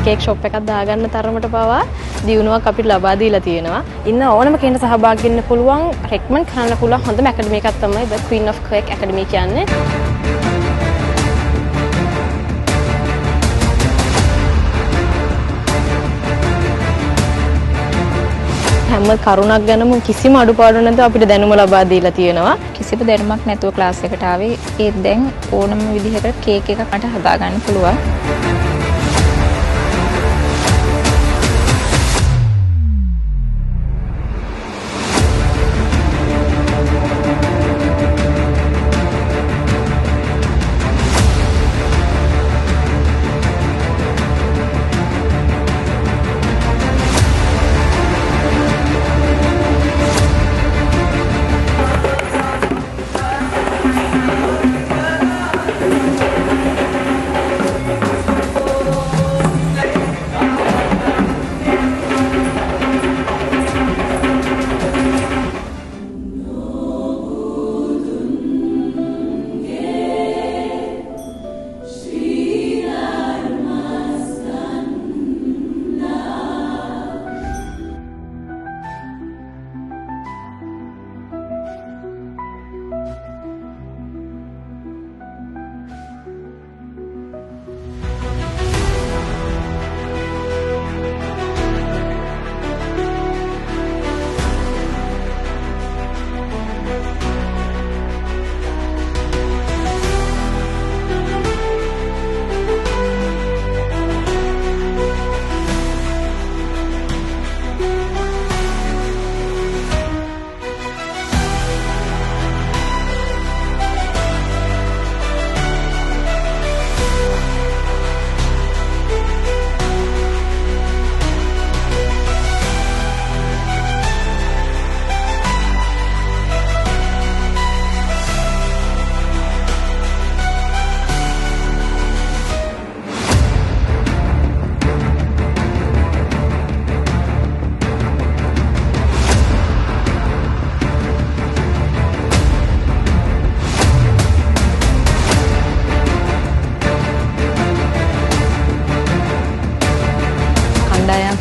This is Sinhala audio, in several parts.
කේක් ෂොප් එකක් දාගන්න තරමට පවා දියුණුවක් අපිට ලබා දීලා තියෙනවා. ඉන්න ඕනම කෙනෙකුට සහභාගී වෙන්න පුළුවන් රෙකමන්ඩ් කරන්න පුළුවන් හොඳම ඇකඩමි එකක් තමයි The Queen of Cake Academy කියන්නේ. හැම කරුණක් ගැනම කිසිම අඩුපාඩු නැතුව අපිට දැනුම ලබා දීලා තියෙනවා. කිසිම දැනුමක් නැතුව ක්ලාස් එකට ආවේ ඒත් දැන් ඕනම විදිහකට කේක් එකක් මට හදාගන්න පුළුවන්.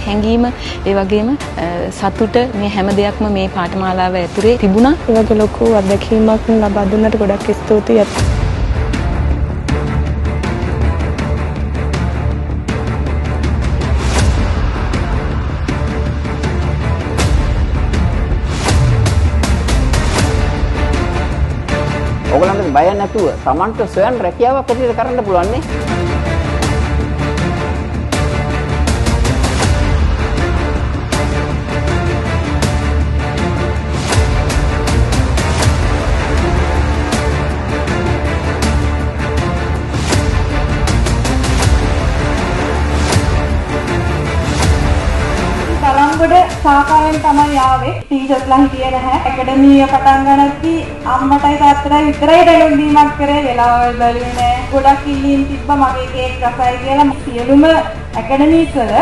හැඟීම ඒ වගේම සතුට මේ හැම දෙයක්ම මේ පාඨමාලාව ඇතුලේ තිබුණා. ඒ වගේ ලොකු අත්දැකීමක් ලබා දුන්නට ගොඩක් ස්තුතියි. ඔයගොල්ලන්ට බය නැතුව Tamanට ස්වයං රැකියාවක් ඇතුළත කරන්න පුළුවන් නේ. තරංගොඩ සාකාවෙන් තමයි ආවේ. ටීචර්ස්ලා හිටියේ නැහැ. ඇකඩමිය පටන් ගන්නදී අම්මටයි තාත්තටයි විතරයි දැනුම් දීමක් කරේ. වෙලාවල් බැලුවේ නැහැ. ගොඩක් ඉල්ලීම් තිබ්බා මගේ කේක් රසයි කියලා. සියලුම ඇකඩමීස් වල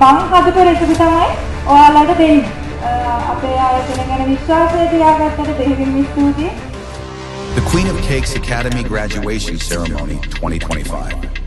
මං හදපු රෙසිපි තමයි ඔයාලට දෙන්නේ. අපේ ආයතන ගැන විශ්වාසය තියාගත්තට දෙහිමින් ස්තුතියි. The Queen of Cakes Academy Graduation Ceremony 2025.